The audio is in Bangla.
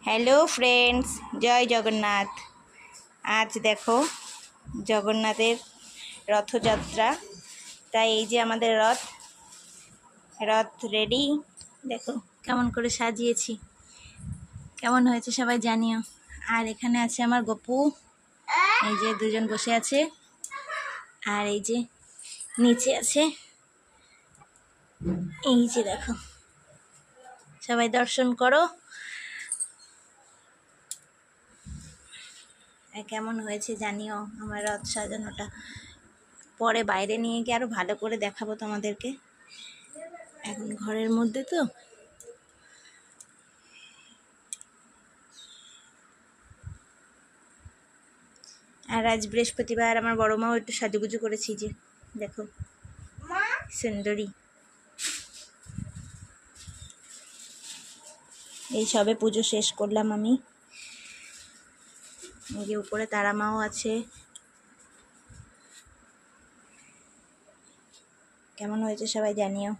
হ্যালো ফ্রেন্ডস, জয় জগন্নাথ। আজ দেখো জগন্নাথের রথযাত্রা, তাই এই যে আমাদের রথ রেডি। দেখো কেমন করে সাজিয়েছি, কেমন হয়েছে সবাই জানিও। আর এখানে আছে আমার গপু, এই যে দুজন বসে আছে, আর এই যে নিচে আছে, এই যে দেখো সবাই দর্শন করো। কেমন হয়েছে জানিও আমার রথ সাজানোটা। পরে বাইরে নিয়ে গিয়ে আরো ভালো করে দেখাবো তোমাদেরকে, এখন ঘরের মধ্যে তো। আর আজ বৃহস্পতিবার, আমার বড় মাও একটু সাজুগুজু করেছি, যে দেখো সুন্দরী। এই সবে পুজো শেষ করলাম আমি। এই যে উপরে তারা মাও আছে। কেমন হয়েছে সবাই জানিও।